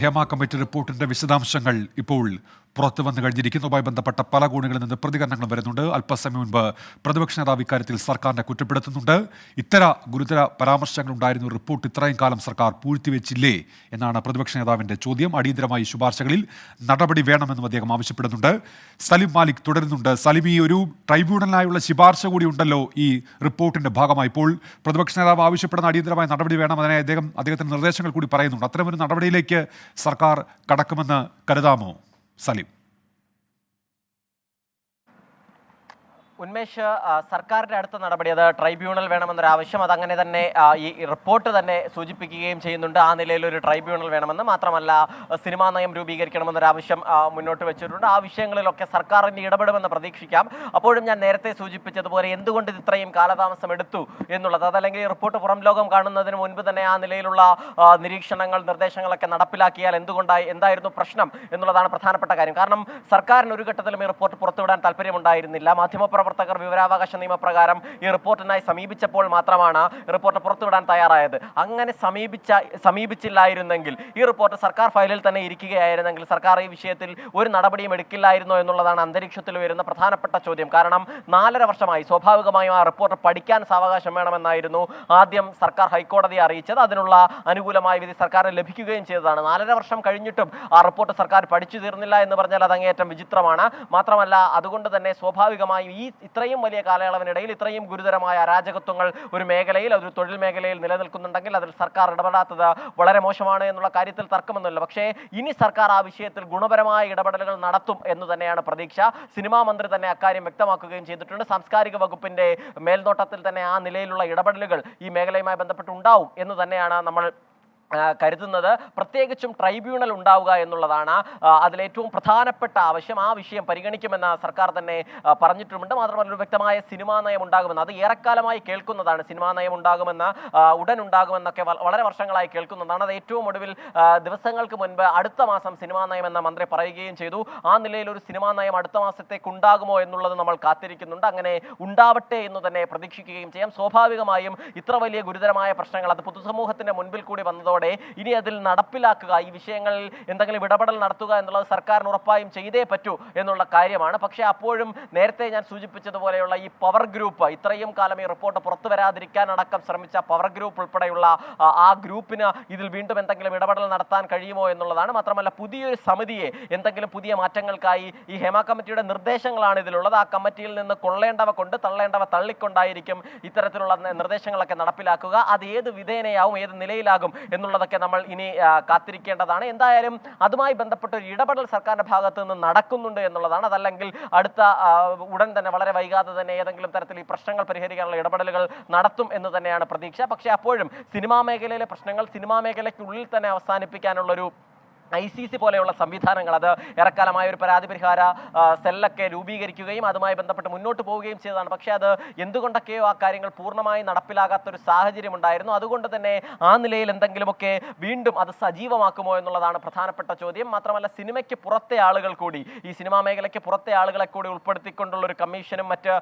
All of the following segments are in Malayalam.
ഹേമ കമ്മിറ്റി റിപ്പോർട്ടിന്റെ വിശദാംശങ്ങൾ ഇപ്പോൾ പുറത്തു വന്നു കഴിഞ്ഞിരിക്കുന്നതുമായി ബന്ധപ്പെട്ട പല കോണുകളിൽ നിന്ന് പ്രതികരണങ്ങൾ വരുന്നുണ്ട്. അല്പസമയം മുൻപ് പ്രതിപക്ഷ നേതാവ് ഇക്കാര്യത്തിൽ സർക്കാരിനെ കുറ്റപ്പെടുത്തുന്നുണ്ട്. ഇത്തരം ഗുരുതര പരാമർശങ്ങൾ ഉണ്ടായിരുന്ന റിപ്പോർട്ട് ഇത്രയും കാലം സർക്കാർ പൂഴ്ത്തിവെച്ചില്ലേ എന്നാണ് പ്രതിപക്ഷ നേതാവിന്റെ ചോദ്യം. അടിയന്തരമായി ശുപാർശകളിൽ നടപടി വേണമെന്നും അദ്ദേഹം ആവശ്യപ്പെടുന്നുണ്ട്. സലിം മാലിക് തുടരുന്നുണ്ട്. സലിം, ഈ ഒരു ട്രൈബ്യൂണലിനായുള്ള ശുപാർശ കൂടി ഉണ്ടല്ലോ ഈ റിപ്പോർട്ടിന്റെ ഭാഗമായി. ഇപ്പോൾ പ്രതിപക്ഷ നേതാവ് ആവശ്യപ്പെടുന്ന അടിയന്തരമായ നടപടി വേണം, അതിനെ അദ്ദേഹത്തിന്റെ നിർദ്ദേശങ്ങൾ കൂടി പറയുന്നുണ്ട്. അത്തരമൊരു നടപടിയിലേക്ക് സർക്കാർ കടക്കുമെന്ന് കരുതാമോ സലിം? ഉന്മേഷ്, സർക്കാരിന്റെ അടുത്ത നടപടി അത് ട്രൈബ്യൂണൽ വേണമെന്നൊരു ആവശ്യം അതങ്ങനെ തന്നെ ഈ റിപ്പോർട്ട് തന്നെ സൂചിപ്പിക്കുകയും ചെയ്യുന്നുണ്ട്. ആ നിലയിൽ ഒരു ട്രൈബ്യൂണൽ വേണമെന്ന് മാത്രമല്ല സിനിമാ നയം രൂപീകരിക്കണമെന്നൊരു ആവശ്യം മുന്നോട്ട് വെച്ചിട്ടുണ്ട്. ആ വിഷയങ്ങളിലൊക്കെ സർക്കാരിന് ഇടപെടുമെന്ന് പ്രതീക്ഷിക്കാം. അപ്പോഴും ഞാൻ നേരത്തെ സൂചിപ്പിച്ചതുപോലെ എന്തുകൊണ്ട് ഇത് ഇത്രയും കാലതാമസം എടുത്തു എന്നുള്ളത്, അതല്ലെങ്കിൽ ഈ റിപ്പോർട്ട് പുറം ലോകം കാണുന്നതിന് മുൻപ് തന്നെ ആ നിലയിലുള്ള നിരീക്ഷണങ്ങൾ നിർദ്ദേശങ്ങളൊക്കെ നടപ്പിലാക്കിയാൽ എന്തായിരുന്നു പ്രശ്നം എന്നുള്ളതാണ് പ്രധാനപ്പെട്ട കാര്യം. കാരണം സർക്കാരിന് ഒരു ഘട്ടത്തിലും ഈ റിപ്പോർട്ട് പുറത്തുവിടാൻ താല്പര്യമുണ്ടായിരുന്നില്ല. മാധ്യമപ്രവർത്തകർ വിവരാവകാശ നിയമപ്രകാരം ഈ റിപ്പോർട്ടിനായി സമീപിച്ചപ്പോൾ മാത്രമാണ് റിപ്പോർട്ട് പുറത്തുവിടാൻ തയ്യാറായത്. അങ്ങനെ സമീപിച്ചില്ലായിരുന്നെങ്കിൽ, ഈ റിപ്പോർട്ട് സർക്കാർ ഫയലിൽ തന്നെ ഇരിക്കുകയായിരുന്നെങ്കിൽ സർക്കാർ ഈ വിഷയത്തിൽ ഒരു നടപടിയും എടുക്കില്ലായിരുന്നോ എന്നുള്ളതാണ് അന്തരീക്ഷത്തിൽ വരുന്ന പ്രധാനപ്പെട്ട ചോദ്യം. കാരണം 4.5 വർഷമായി സ്വാഭാവികമായും ആ റിപ്പോർട്ട് പഠിക്കാൻ സാവകാശം വേണമെന്നായിരുന്നു ആദ്യം സർക്കാർ ഹൈക്കോടതിയെ അറിയിച്ചത്. അതിനുള്ള അനുകൂലമായ വിധി സർക്കാരിന് ലഭിക്കുകയും ചെയ്തതാണ്. 4.5 വർഷം കഴിഞ്ഞിട്ടും ആ റിപ്പോർട്ട് സർക്കാർ പഠിച്ചു തീർന്നില്ല എന്ന് പറഞ്ഞാൽ അത് അങ്ങേയറ്റം വിചിത്രമാണ്. മാത്രമല്ല അതുകൊണ്ട് തന്നെ സ്വാഭാവികമായും ഈ ഇത്രയും വലിയ കാലയളവിനിടയിൽ ഇത്രയും ഗുരുതരമായ അരാജകത്വങ്ങൾ ഒരു മേഖലയിൽ, ഒരു തൊഴിൽ മേഖലയിൽ നിലനിൽക്കുന്നുണ്ടെങ്കിൽ അതിൽ സർക്കാർ ഇടപെടാത്തത് വളരെ മോശമാണ് എന്നുള്ള കാര്യത്തിൽ തർക്കമൊന്നുമില്ല. പക്ഷേ ഇനി സർക്കാർ ആ വിഷയത്തിൽ ഗുണപരമായ ഇടപെടലുകൾ നടത്തും എന്ന് തന്നെയാണ് പ്രതീക്ഷ. സിനിമാ മന്ത്രി തന്നെ അക്കാര്യം വ്യക്തമാക്കുകയും ചെയ്തിട്ടുണ്ട്. സാംസ്കാരിക വകുപ്പിന്റെ മേൽനോട്ടത്തിൽ തന്നെ ആ നിലയിലുള്ള ഇടപെടലുകൾ ഈ മേഖലയുമായി ബന്ധപ്പെട്ടുണ്ടാവും എന്ന് തന്നെയാണ് നമ്മൾ കരുതുന്നത്. പ്രത്യേകിച്ചും ട്രൈബ്യൂണൽ ഉണ്ടാവുക എന്നുള്ളതാണ് അതിലേറ്റവും പ്രധാനപ്പെട്ട ആവശ്യം. ആ വിഷയം പരിഗണിക്കുമെന്ന് സർക്കാർ തന്നെ പറഞ്ഞിട്ടുമുണ്ട്. മാത്രമല്ല ഒരു വ്യക്തമായ സിനിമാ നയം ഉണ്ടാകുമെന്ന്, അത് ഏറെക്കാലമായി കേൾക്കുന്നതാണ്. സിനിമാ നയം ഉണ്ടാകുമെന്ന്, ഉടൻ ഉണ്ടാകുമെന്നൊക്കെ വളരെ വർഷങ്ങളായി കേൾക്കുന്നതാണ്. അത് ഏറ്റവും ഒടുവിൽ ദിവസങ്ങൾക്ക് മുൻപ് അടുത്ത മാസം സിനിമാ നയം എന്ന മന്ത്രി പറയുകയും ചെയ്തു. ആ നിലയിൽ ഒരു സിനിമാ നയം അടുത്ത മാസത്തേക്ക് ഉണ്ടാകുമോ എന്നുള്ളത് നമ്മൾ കാത്തിരിക്കുന്നുണ്ട്. അങ്ങനെ ഉണ്ടാവട്ടെ എന്ന് തന്നെ പ്രതീക്ഷിക്കുകയും ചെയ്യാം. സ്വാഭാവികമായും ഇത്ര വലിയ ഗുരുതരമായ പ്രശ്നങ്ങൾ അത് പൊതുസമൂഹത്തിന്റെ മുൻപിൽ കൂടി വന്നതോടെ ഇനി അതിൽ നടപ്പിലാക്കുക, ഈ വിഷയങ്ങളിൽ എന്തെങ്കിലും ഇടപെടൽ നടത്തുക എന്നുള്ളത് സർക്കാരിന് ഉറപ്പായും ചെയ്തേ പറ്റൂ എന്നുള്ള കാര്യമാണ്. പക്ഷേ അപ്പോഴും നേരത്തെ ഞാൻ സൂചിപ്പിച്ചതുപോലെയുള്ള ഈ പവർ ഗ്രൂപ്പ്, ഇത്രയും കാലം ഈ റിപ്പോർട്ട് പുറത്തു വരാതിരിക്കാൻ അടക്കം ശ്രമിച്ച പവർ ഗ്രൂപ്പ് ഉൾപ്പെടെയുള്ള ആ ഗ്രൂപ്പിന് ഇതിൽ വീണ്ടും എന്തെങ്കിലും ഇടപെടൽ നടത്താൻ കഴിയുമോ എന്നുള്ളതാണ്. മാത്രമല്ല പുതിയൊരു സമിതിയെ എന്തെങ്കിലും പുതിയ മാറ്റങ്ങൾക്കായി ഈ ഹേമ കമ്മിറ്റിയുടെ നിർദ്ദേശങ്ങളാണ് ഇതിലുള്ളത്. ആ കമ്മിറ്റിയിൽ നിന്ന് കൊള്ളേണ്ടവ കൊണ്ട് തള്ളേണ്ടവ തള്ളിക്കൊണ്ടായിരിക്കും ഇത്തരത്തിലുള്ള നിർദ്ദേശങ്ങളൊക്കെ നടപ്പിലാക്കുക. അത് ഏത് വിധേനയാവും, ഏത് നിലയിലാകും എന്നുള്ളതൊക്കെ നമ്മൾ ഇനി കാത്തിരിക്കേണ്ടതാണ്. എന്തായാലും അതുമായി ബന്ധപ്പെട്ട ഒരു ഇടപെടൽ സർക്കാരിന്റെ ഭാഗത്ത് നിന്ന് നടക്കുന്നുണ്ട് എന്നുള്ളതാണ്. അതല്ലെങ്കിൽ ഉടൻ തന്നെ വളരെ വൈകാതെ തന്നെ ഏതെങ്കിലും തരത്തിൽ ഈ പ്രശ്നങ്ങൾ പരിഹരിക്കാനുള്ള ഇടപെടലുകൾ നടത്തും എന്ന് തന്നെയാണ് പ്രതീക്ഷ. പക്ഷേ അപ്പോഴും സിനിമാ മേഖലയിലെ പ്രശ്നങ്ങൾ സിനിമാ മേഖലയ്ക്കുള്ളിൽ തന്നെ അവസാനിപ്പിക്കാനുള്ളൊരു ICC പോലെയുള്ള സംവിധാനങ്ങൾ, അത് ഏറെക്കാലമായ ഒരു പരാതി പരിഹാര സെല്ലൊക്കെ രൂപീകരിക്കുകയും അതുമായി ബന്ധപ്പെട്ട് മുന്നോട്ട് പോവുകയും ചെയ്തതാണ്. പക്ഷേ അത് എന്തുകൊണ്ടൊക്കെയോ ആ കാര്യങ്ങൾ പൂർണ്ണമായി നടപ്പിലാകാത്തൊരു സാഹചര്യം ഉണ്ടായിരുന്നു. അതുകൊണ്ട് തന്നെ ആ നിലയിൽ എന്തെങ്കിലുമൊക്കെ വീണ്ടും അത് സജീവമാക്കുമോ എന്നുള്ളതാണ് പ്രധാനപ്പെട്ട ചോദ്യം. മാത്രമല്ല സിനിമയ്ക്ക് പുറത്തെ ആളുകൾ കൂടി, ഈ സിനിമാ മേഖലയ്ക്ക് പുറത്തെ ആളുകളെ കൂടി ഉൾപ്പെടുത്തിക്കൊണ്ടുള്ള ഒരു കമ്മീഷനും മറ്റ്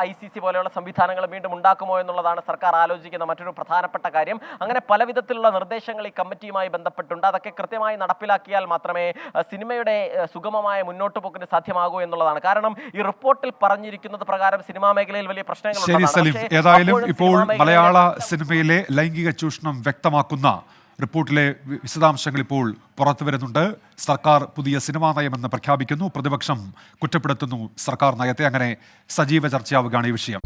ICC പോലെയുള്ള സംവിധാനങ്ങളും വീണ്ടും ഉണ്ടാക്കുമോ എന്നുള്ളതാണ് സർക്കാർ ആലോചിക്കുന്ന മറ്റൊരു പ്രധാനപ്പെട്ട കാര്യം. അങ്ങനെ പല വിധത്തിലുള്ള നിർദ്ദേശങ്ങൾ ഈ കമ്മിറ്റിയുമായി ബന്ധപ്പെട്ടുണ്ട്. അതൊക്കെ കൃത്യമായി നടപ്പിലാക്കിയാൽ മാത്രമേ സിനിമയുടെ സുഗമമായ മുന്നോട്ട് പോക്കിന് സാധ്യമാകൂ എന്നുള്ളതാണ്. കാരണം ഈ റിപ്പോർട്ടിൽ പറഞ്ഞിരിക്കുന്നത് പ്രകാരം സിനിമാ മേഖലയിൽ വലിയ പ്രശ്നങ്ങൾ. ഏതായാലും ഇപ്പോൾ മലയാള സിനിമയിലെ ലൈംഗിക ചൂഷണം വ്യക്തമാക്കുന്ന റിപ്പോർട്ടിലെ വിശദാംശങ്ങൾ ഇപ്പോൾ പുറത്തു വരുന്നുണ്ട്. സർക്കാർ പുതിയ സിനിമാ നയമെന്ന് പ്രഖ്യാപിക്കുന്നു. പ്രതിപക്ഷം കുറ്റപ്പെടുത്തുന്നു സർക്കാർ നയത്തെ. അങ്ങനെ സജീവ ചർച്ചയാവുകയാണ് ഈ വിഷയം.